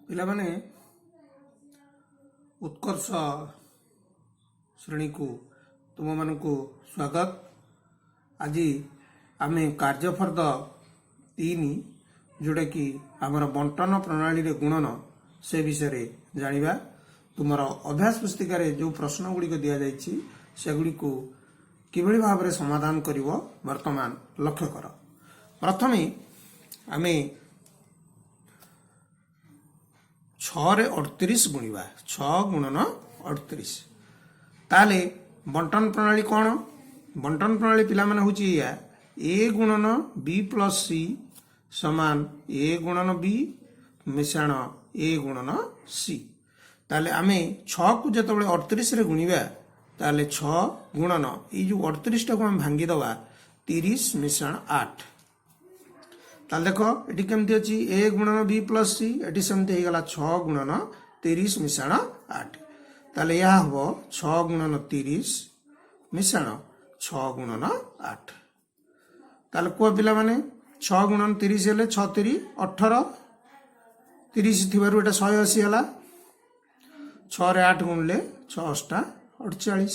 ପିଲାମାନେ उत्कर्ष श्रेणी को तुम मान को स्वागत। आज आम कार्यफर्द 3 जोड़ा कि आमर बंटन प्रणाली रे गुणन से विषय जानिबा। तुमर अभ्यास पुस्तिका जो प्रश्न गुड़िक दि जाइछि सेगुड़ी को किभली भाव में समाधान करिवो वर्तमान लक्ष्य कर। प्रथमे आमे 6 रे 38 गुणिबा। 6 गुणन 38 ताले बंटन प्रणाली कौन? बंटन प्रणाली पिला माने होची या ए गुणन बी प्लस सी समान ए गुणन बी मिश्रण ए गुणन सी। ताले आमे 6 को जतबे 38 रे गुणिबा ताले 6 गुणन ए जो 38 टाको हम भांगी दवा 30 मिश्रण 8। ताले देखो एटी केमती अछि ए गुणन बी प्लस सी एटी सेमती हे गला 6 गुणन 30 मिश्रण 8। ताले या हबो 6 गुणन 30 मिश्रण 6 गुणन 8। ताले को पिला माने 6 गुणन 30 हेले 6 3 18 30 थिबारु एटा 180 हला। 6 रे 8 गुणले 6 8 48।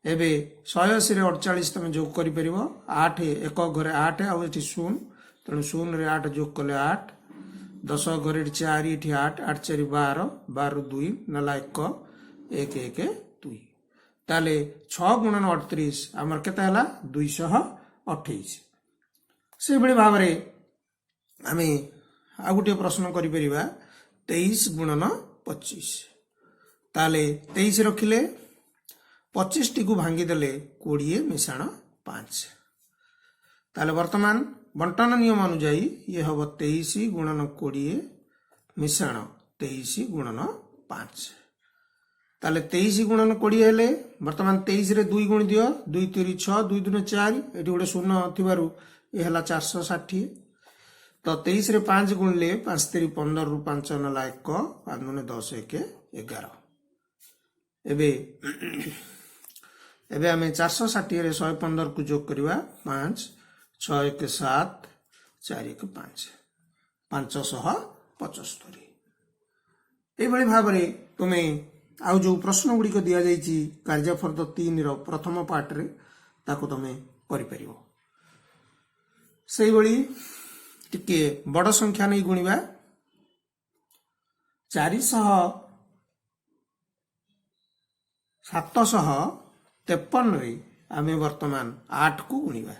एबे 180 रे 48 तमे जोग करि परिबो। 8 एक घरे 8 आ एठी 0 तेणु 0 रे 8 जोग कले 8। 10 घरे 4 एठी 8 8 4 12 12 2 नला 1 1 1 2। ताले 6 गुणन 38 हमर केता हला 228। से बड़ी भाव रे आमे आ गुटे प्रश्न करि परिबा 23 गुणन 25। ताले 23 रखिले 25 टी को भांगी देले 20 मिश्रण 5। ताले वर्तमान बंटन नियम अनुଯାयी ये हम 23 गुणन 20 मिश्रण 23 गुणन 5। ताले 23 गुणन 20 हेले वर्तमान 23 रे 2 गुण दियो 2 3 6 2 2 4 एटी गोटे 0 थिबारु ए हला 460। तो 23 रे 5 गुणले 5 3 15 रु 5 नला 1 5 9 10 1 11। एबे एबे आमे 460 रे 115 को जोग करिवा 5 6 1 7 4 1 5 575। ए भली भाव रे तुमे आउ जो प्रश्न गुडी को दिया जाईची कार्यफर्द 3 रो प्रथम पार्ट रे ताको तुमे करि परिबो। सेही बळी टिके बड़ संख्या नै गुणिबा। 753 रे आमे वर्तमान 8 को गुणिबा।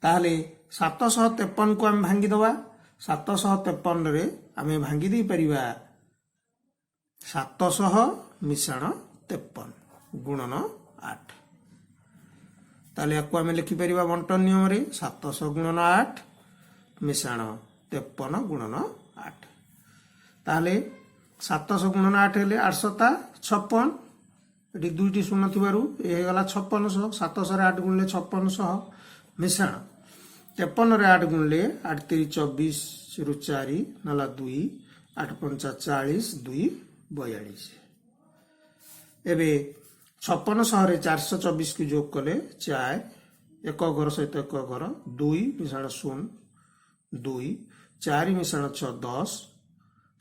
ताहले 753 को आमे भांगी दवा। 753 रे आमे भांगी दे परिबा 700 मिश्रण 53 गुणन 8। ताहले याको आमे लिखि परिबा बंटन नियम रे 700 गुणन 8 मिश्रण 53 गुणन 8। ताहले 700 गुणन 8 हेले 856 एटी 2टी 0 थिबारु ए गला 5600। 700 रे 8 गुणले 5600 मिश्रण 53 रे 8 गुणले 8 3 24 रु 4 नला 2 8 5 40 2 42। एबे 5600 रे 424 को जोग कले 4 एक घर सहित एक घर 2 मिश्रण 0 2 4 मिश्रण 6 10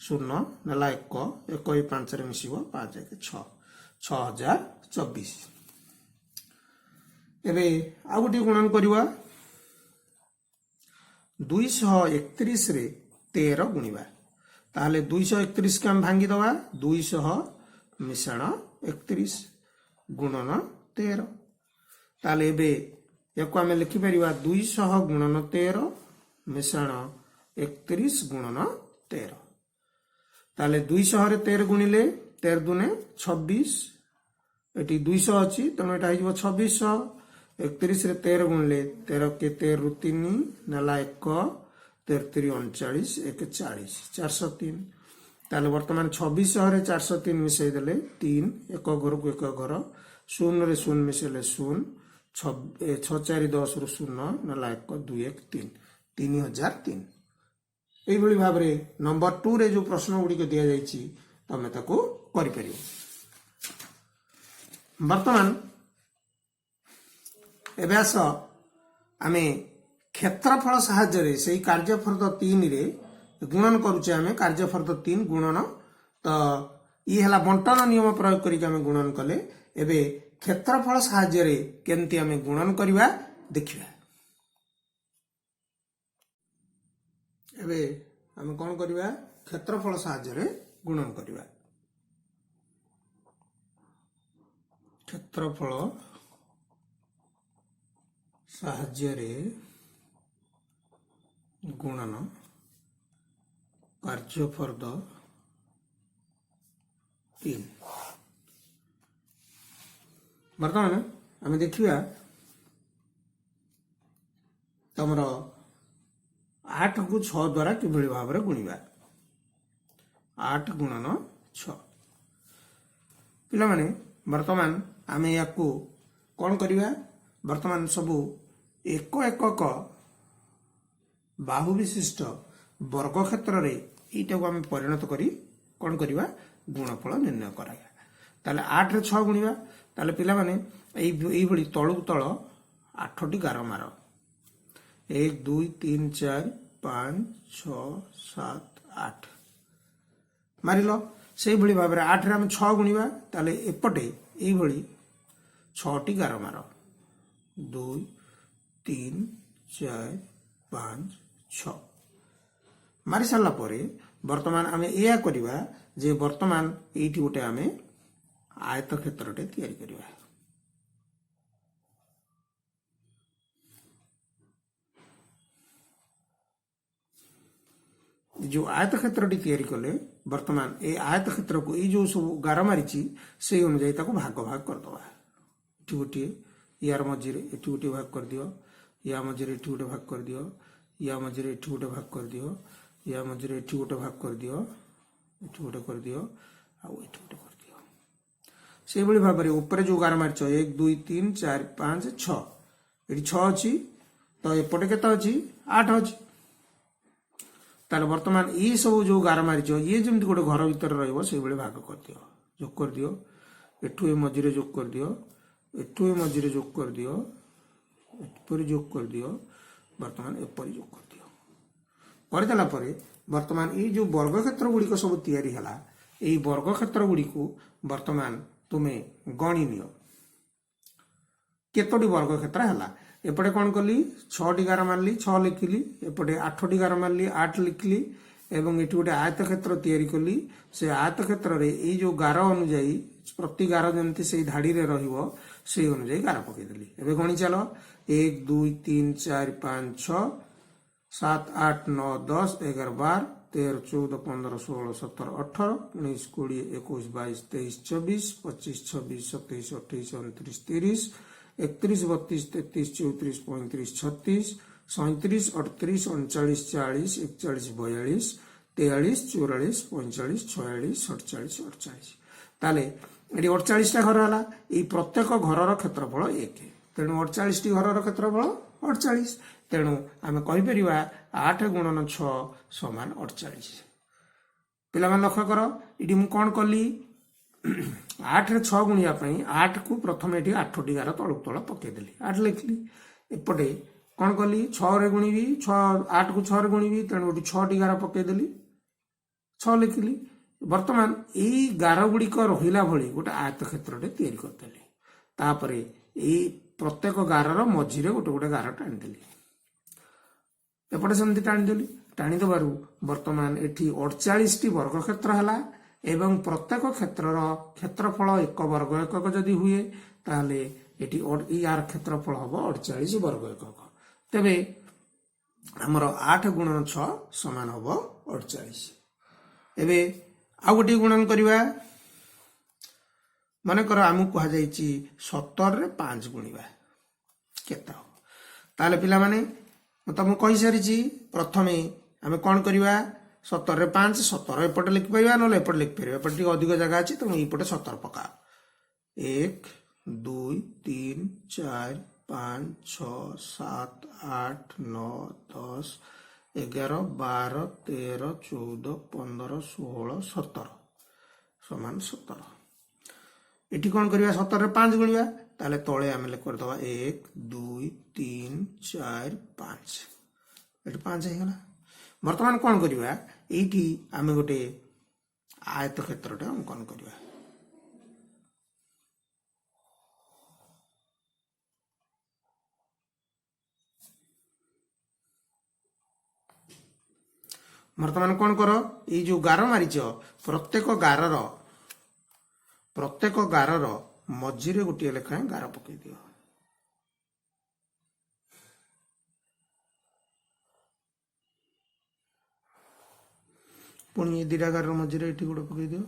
0 नला 1 1 5 रे मिसिबो 5 1 6 6024। एबे आ गुटी गुणन करिवा 231 रे 13 गुणिबा। ताहले 231 के हम भांगी दवा 200 मिश्रण 31 गुणन 13। ताहले एबे याको आमे लिखि परिवा 200 गुणन 13 मिश्रण 31 गुणन 13। ताहले 200 रे 13 गुणिले 13 दुने 26 एटी 200 अछि तनो एटा हिजबो 2600। 31 रे 13 गुणले 13 के 13 रु 3 नला 1 13 3 39 1 40 403। ताले वर्तमान 2600 रे 403 मिसै देले 3 एक घर को एक घर 0 रे 0 मिसैले 0 6 4 10 रु 0 नला 1 2 1 3 3003। एई भली भाव रे नंबर 2 रे जो प्रश्न गुडी को दिया जाईची तमे ताको करि परियो। वर्तमान एबास आमे क्षेत्रफल साहाय्य रे सेही कार्यफर्द 3 रे गुणन करुचे आम कार्यफर्द 3 गुणन तो ये है बंटन नियम प्रयोग करके आम गुणन कले एबे क्षेत्रफल साहाय्य केमती आम गुणन करवा देखिए एबे आम कौन करवा क्षेत्रफल साहाय्य गुणन करवा क्षेत्रफल साहाय्य गुणन कार्यफर्द 3 बर्तमान आम देखिए तुमर 8 को 6 द्वारा किभली भाव में गुणिबा 8 गुणन 6 पिला माने वर्तमान आम या कौन करवा वर्तमान सबू एक एकक बाहु विशिष्ट वर्ग क्षेत्र में यटा को आम परिणत करी कौन करवा गुणफल निर्णय कराया ताले 8 रे 6 गुणिबा ताले पिला माने एई भली तळु तळ 8टी गार मार 1 2 3 4 5 6 7 8 मारिलो से भली भाव में 8 रे हम 6 गुणिबा ताले एपटे एई भली 6टी गार मार 2 3 4 5 6 मारी सारा परे वर्तमान आम या करवा जे वर्तमान एटी गोटे आम आयत क्षेत्रटे तैयारी करवा जो आयत क्षेत्रटी तैयारी कले वर्तमान ए आयत क्षेत्र को ये जो सब गार मारी से अनुजाई भाग भाग करदे एटी गोटे यार मझे एटी गोटे भाग कर दियो या मझे एटी गोटे भाग कर दियो या मझे एटी गोटे भाग कर दियो या मझे एटी गोटे भाग कर दियो एटी गोटे कर दियो आउ एटी गोटे कर दियो से भली भाव में ऊपर जो गार मारिच 1 2 3 4 5 6 ये 6 अच्छी तो एपटे केते अच्छी 8 अच्छी ताले वर्तमान ये सब जो गार मारिच ये जमी गोटे घर भीतर रही भाग कर दियो जोग कर दियो एठू ए मझे जोग कर दियो एठू ए मझे जोग कर दियो एपरी जोग कर दियो वर्तमान एपरी जोग कर दियो करदेला परे वर्तमान ये जो वर्ग क्षेत्र गुड़िक सब तैयारी है यही वर्ग क्षेत्र गुड़िक वर्तमान तुम्हें गणी नियो केतोटी वर्ग क्षेत्र है एपटे कौन कली 6टी गार मारली 6 लिखिली एपटे 8टी गार मारली 8 लिखिली एवं ये गोटे आयत क्षेत्र तैयारी कली से आयत क्षेत्र में ये जो गार अनुजाई प्रति गार जमती से धाड़ी रे रहिबो से अनुजाई गार पकईदेली एवं गणी चलो 1 2 3 4 5 6 7 8 9 10 11 12 13 14 15 16 17 18 19 20 21 22 23 24 25 26 27 28 29 30 31 32 33 34 35 36 37 38 39 40 41 42 43 44 45 46 47 48 ताले ये 48टा घर है ये प्रत्येक घर क्षेत्रफल 1 तेणु 48टी घर क्षेत्रफल 48 तेणु आम कहीपर 8 गुणन 6 समान 48 पिला लक्ष्य कर ये मुझे कौन कली 8 रे 6 गुणियापी 8 को प्रथम ये 8टी गार तलू तल पकईदेली 8 लिखली एपटे कौन कली 6 रे गुणिबी 8 को 6 रे गुणिबी तेणु 6टी गार पकईदेली 6 लिखिली वर्तमान यही गार गुड़िक रहा भली गोटे आयत क्षेत्रटे तैयारी करदेली तापरे यही प्रत्येक गार मझीरे गोटे गोटे गार टाणीदेली एपटे सेमती टाणीदेली टाणीदेबारू वर्तमान एठी 48टी वर्ग क्षेत्र है एवं प्रत्येक क्षेत्रर क्षेत्रफल 1 वर्ग एकक जदि हुए ताले एठी यार क्षेत्रफल हम 48 वर्ग एकक तेबे आमर 8 गुणन 6 समान हम 48 एबे आ गोटे गुणन करवा मनकर आमको कहुई 17 रे 5 गुणिबा केता ताले पिला माने तुमको कही सारी प्रथम आम कौन करवा 17 रे 5 17 एपटे लिखिपर ना एपटे लिखिपर एपटे अधिक जगह अच्छी तुम ये 17 पका 1 2 3 4 5 6 7 8 9 10 11 12 13 14 15 16 17 समान 17 एटी कौन करवा 17 रे 5 गुणिबा ताले तले आम करदवा 1 2 3 4 5 एटी 5 हो गला वर्तमान कौन करवा এইটি आम गोटे आयत क्षेत्रटे अंकन करवा। बर्तमान कौन कर ये जो गार मारिच प्रत्येक गारर मझीरे गोटे लेखाएं गार पकई दियो। पुणी ये दीटा गार मझीरे ये गोटे पकई दियो।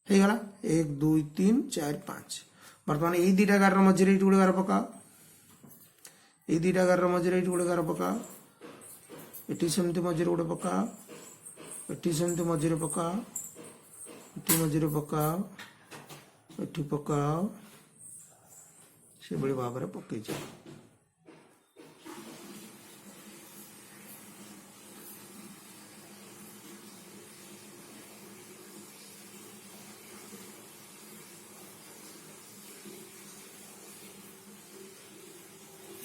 हो गला 1 2 3 4 5। बर्तमान ये दीटा गार मझीरे ये गोटे गार पकाओ। ये दीटा गार मझीरे ये गोटे गार पकाओ। एटी सेमती मझीरे गोटे पकाओ। एटी सेमती मझीरे पकाओ। एटी मझीरे पकाओ। एटी पकाओ। से बड़ी भाव में पकई जाओ।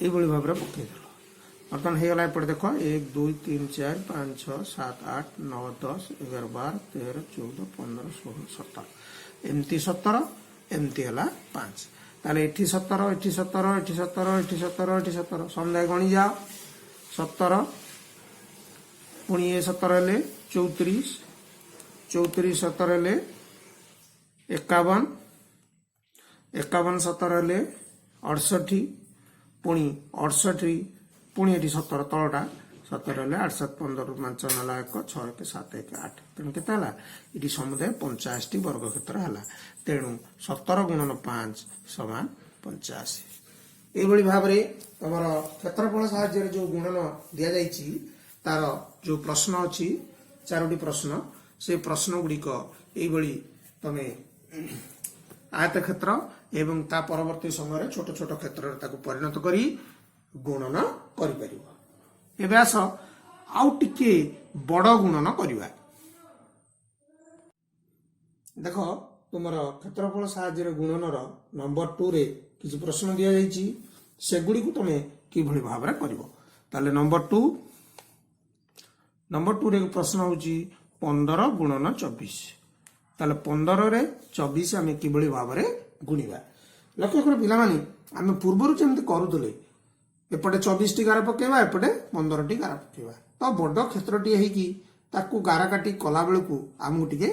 ये भाव में पकई देल। बर्तमान हो गला एपटे देख 1 2 3 4 5 6 7 8 9 10 11 12 13 14 15 16 17 एमती 17 एमती है 5। ताले एठी 17 एठी 17 एठी 17 एठी 17 एठी 17 समुदाय गणी जाओ 17 पुणी ये 17 हेले 34 34 17 हेले 51 51 17 हेले 68 पुणी 68 पुणी ये 17 तलटा 17 हेले 8 7 15 5 नाला 1 6 1 7 1 8 तेणु केते हला ये समुदाय 85 वर्ग क्षेत्र हला। तेणु 17 गुणन 5 समान 85। ये भाव में तुम क्षेत्रफल साहाय्य जो गुणन दि जाइए तार जो प्रश्न अच्छी 4टी प्रश्न से प्रश्न गुड़िक ये तुम आयत क्षेत्र एवं ता परवर्ती समय छोट छोट क्षेत्र परिणत करी गुणन कर। आस आउ टिके बड़ गुणन करवा। देख तुम क्षेत्रफल साहाय्य गुणनर नंबर 2 रे किसी प्रश्न दि जाइए सेगुड़ी को तुम कि भाव में कर। नंबर 2 रे प्रश्न हूँ 15 गुणन 24। ताले 15 रे 24 आम कि भाव में गुणवा। लक्ष्य कर पिलामानी आम पूर्वर जमी करूले एपटे 24 टी गार पकेवा एपटे 15 टी गार पकेवा तो बड़ क्षेत्रटी है गार काटी कला बेलू आमको टे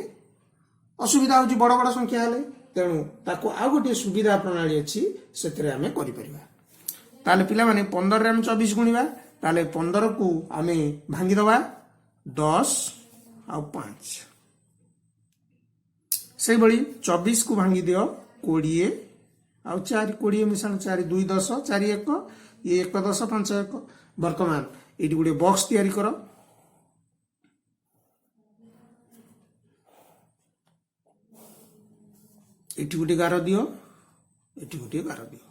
असुविधा हो बड़ बड़ संख्या हेले तेणु ताकू आउ गोटे सुविधा प्रणाली अच्छी से आम कर पिलामाने 15 रे आम 24 गुणवा ताले 15 को आम भांगीदवा 10 आ 5 से बड़ी 24 को भांगी दियो 20 आउ 4 20 मिशाण 4 2 10 4 1 ये 1 10 5 1। वर्तमान ये गोटे बॉक्स तैयारी कर एटी गोटे गार दियो एटी गोटे गार दियो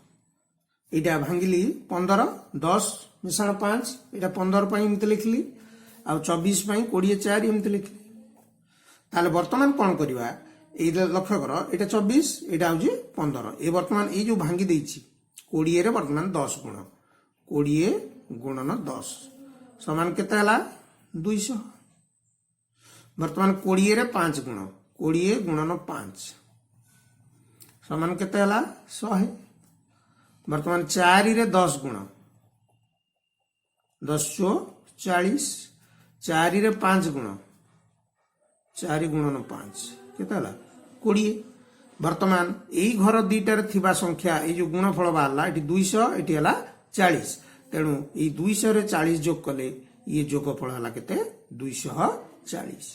यहाँ भांगिली 15 10 मिशाण 5 यहाँ 15 एमती लिखली आ 24 20 4 एमती लिखली। ताले वर्तमान कौन करवा लक्ष्य कर यहाँ 24 यहाँ हूँ 15 ये वर्तमान ये जो भांगी देछि 20 रे वर्तमान 10 गुण 20 गुणन 10 समान केते हला 200। वर्तमान 20 रे 5 गुण 20 गुणन 5 समान केते हला 100। वर्तमान 4 रे 10 गुण 10 40 4 रे 5 गुण 4 गुणन 5 केते हला 20। वर्तमान यही घर दीटार थिबा संख्या ये जो गुणफल बाहरला ये 200 ये है 40 तेणु ये 200 रे 40 जोग कले ये जोगफल है केते 240।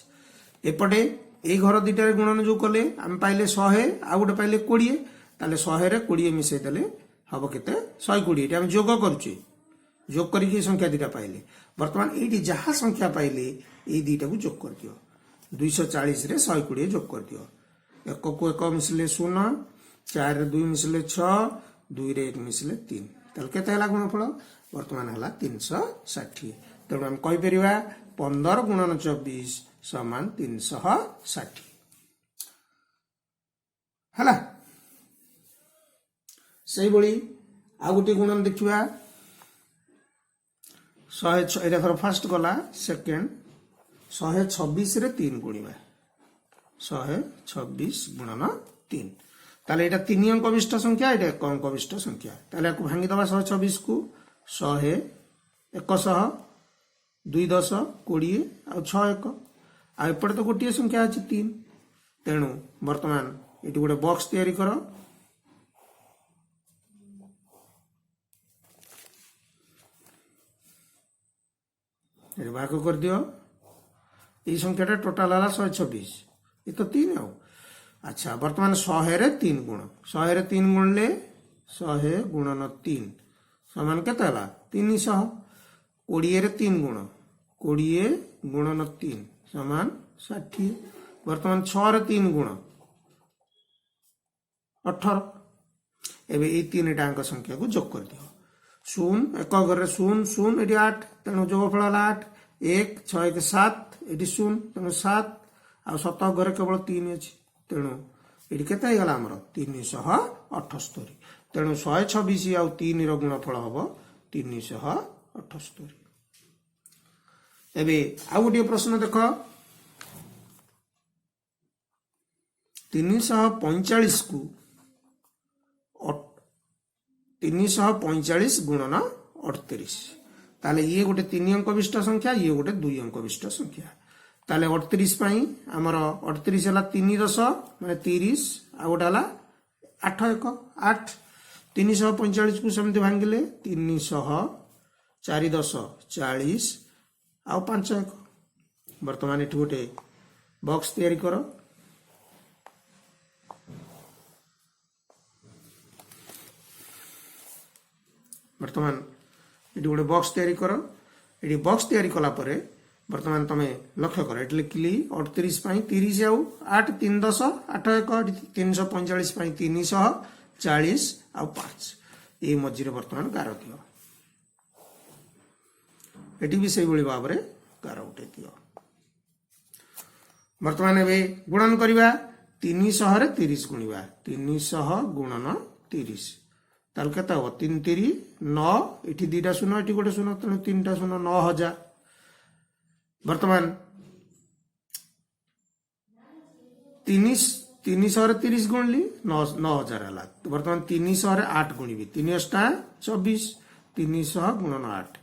एपटे ये घर दीटार गुणन जो कले आम पाइले 100 आ गोटे पाइले 20 ताले 100 रे 20 मिसई देले हम केते 120 आम जोग करुचे जोग करके संख्या दीटा पाइले। वर्तमान ये जहाँ संख्या पाइले ये दीटा को जोग कर दियो 240 रे 120 जोग कर दियो 1 को 1 मिसले 0 4 रे 2 मिसले 6 2 रे 1 मिसले 3 ताल केते हला गुणफल वर्तमान हला 360। तेणु आम कहि परिबा 15 गुणन 24 समान 360 हला। सही बड़ी आ गोटे गुणन देखिबा 106 एटा थर फर्स्ट गला सेकंड 126 रे 3 गुणिबा 126 गुणन 3 ताले एटा 3 अंक विशिष्ट संख्या एटा 1 अंक विशिष्ट संख्या ताले याकू भांगी दबा 126 को 100 100 2 10 20 आ 6 1 आ एपटे तो गोटे संख्या अछि 3 तेणु वर्तमान एटी गोटे बॉक्स तैयारी करो भाग कर दियो ये संख्याटा टोटाल है 126 ये तो 3 आउ अच्छा वर्तमान 100 रे 3 गुण 100 रे 3 गुण ले 100 गुणन 3 समान केते हला 300 20 रे 3 गुण 20 गुणन 3 समान 60 वर्तमान 6 रे 3 गुण 18 एबे ये 3 टांक संख्या को जोग कर दियो 0 एक घरे 0 0 एटी 8 तेणु जोगफल है 8 1 6 1 7 एटी 0 तेणु 7 आ 7 घरे केवल 3 अच्छी तेणु ये केते गला हमर 378 तेणु 126 आउ 3 रो गुणफल हम 378 एबे आउ गोटे प्रश्न देख 345 को 345 गुणन 38 ताले ये गोटे 3 अंक विशिष्ट संख्या ये गोटे 2 अंक विशिष्ट संख्या ताले 38 पाई हमर 38 हला 3 10 माने 30 आ गोटे हला 8 1 8 345 को समिति भांगिले 300 4 10 40 आ 5 1 वर्तमान एठी गोटे बॉक्स तैयारी करो वर्तमान ये गोटे बॉक्स तैयारी कर ये बॉक्स तैयारी कला परे वर्तमान तुम लक्ष्य कर ये लिखिली 38 30 आउ 8 3 10 8 1 345 340 आउ 5 ये मझे वर्तमान गार दियो ये भी से भाव में गार उठे दियो वर्तमान ए गुणन करवा 300 रे 30 गुणवा 300 गुणन 30 ताल केता हो 3 3 9 एठी 2टा शून्य एठी गोटे शून्य तेणु 3टा शून्य 9000 वर्तमान 300 रे 30 गुणली 9000 हला वर्तमान 300 रे 8 गुणिबी 3 अष्टा 24 300 गुणन 8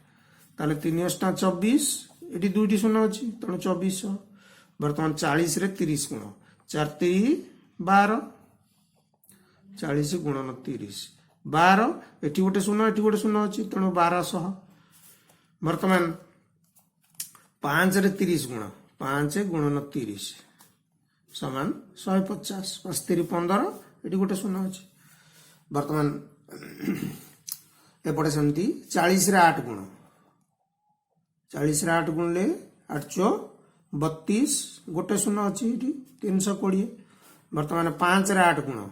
ताले 3 अष्टा 24 एठी 2टी शून्य अछि तेणु 2400 वर्तमान 40 रे 30 गुण 4 3 12 40 गुणन 30 12 एटी गोटे शून्य एटी गोटे शून्य अच्छी तेणु 1200 वर्तमान 5 रे 30 गुण 5 गुणन 30 समान 150 5 3 15 एटी गोटे शून्य अच्छी वर्तमान एपटे सेमती 40 रे 8 गुण 40 रे 8 गुण ले 8 चो 32 गोटे शून्य अच्छी 320 वर्तमान 5 रे 8 गुण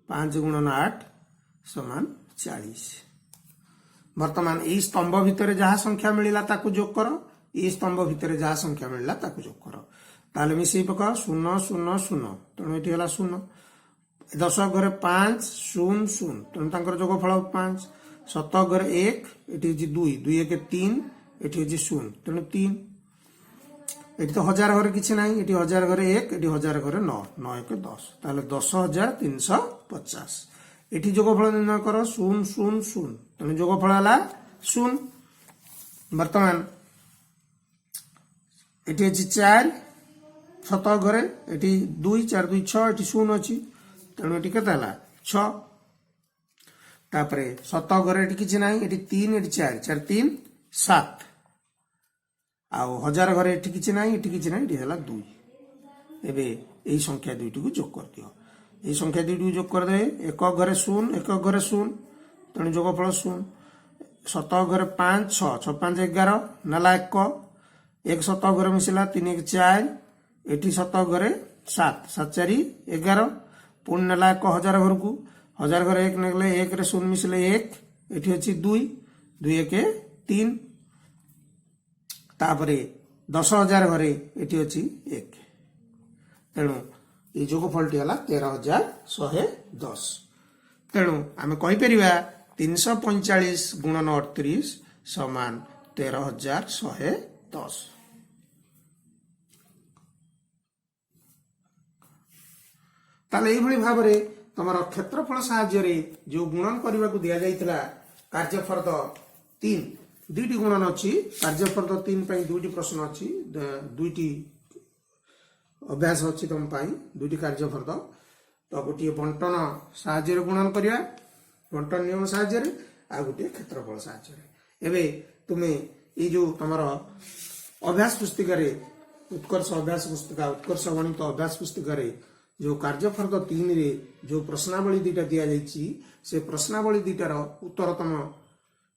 5 गुणन 8 समान 40 वर्तमान यही स्तंभ भितर जहाँ संख्या मिलला ताकू जोग कर ये स्तंभ भितर जहाँ संख्या मिलला ताकू जोग कर ताले मिसई पका 0 0 0 तेणु ये है 0 10 घरे 5 0 0 तेणु तांकर जोगफल 5 7 घरे 1 ये 2 2 1 3 ये 0 तेणु 3 ये तो 1000 घरे किसी ना ये 1000 घरे 1 ये 1000 घरे 9 9 1 10 ताले 10350 एठी जोगफल निर्णय कर 0 0 0 तेणु जोगफल है 0 वर्तमान एठी अछि 4 7 घरे एठी 2 4 2 6 एठी 0 अछि तेणु एठी केते हला 6 तापरे 7 घरे एठी किछि नाही एठी 3 एठी 4 4 3 7 आउ 1000 घरे एठी किछि नाही एठी किछि नाही एठी हला 2 एबे एई संख्या दुईटी को जोग कर दियो ये संख्या दुईटी को जोग कर दे 1 घरे 0 1 घरे 0 तेणु जोगफल 0 7 घरे 5 6 6 5 11 नाला 1 1 7 घरे मिसिला 3 1 4 एठी 7 घरे 7 7 4 11 पुणी नाला 1000 घर को 1000 घरे 1 नेगले 1 रे 0 मिसिले 1 एठी अछि 2 2 1 3 तापरे 10000 घरे एठी अछि 1 तेणु ये जोगफलटी है 13110 तेणु आम कहीपर 345 गुणन 38 समान 13110 ताले एभली भाबरे तमर क्षेत्रफल साहाय्य जो गुणन करने को दिया जाइतिला कार्यफर्द 3 दुईटी गुणन अच्छी कार्यफर्द 3 पई दुईटी प्रश्न अच्छी दुईटी अभ्यास अच्छी तुम दुईटी कार्यफर्द तो गोटे बंटन साहाय्य गुणन करिया बंटन नियम साहाय्य आ गोटे क्षेत्रफल साहाय्य एबे तुमे ये जो तमर अभ्यास पुस्तिका उत्कर्ष अभ्यास पुस्तिका उत्कर्ष गणित अभ्यास पुस्तिका जो कार्यफर्द 3 रे जो प्रश्नावली दुईटा दिया जाइछि से प्रश्नावली दुईटार उत्तर तुम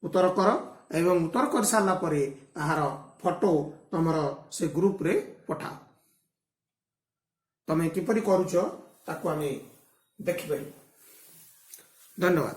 उत्तर कर एवं उत्तर कर सारा परे ताहार फोटो तमर से ग्रुप रे पठाओ तमे किपरि करूछ ताको आमे देखि पारि। धन्यवाद।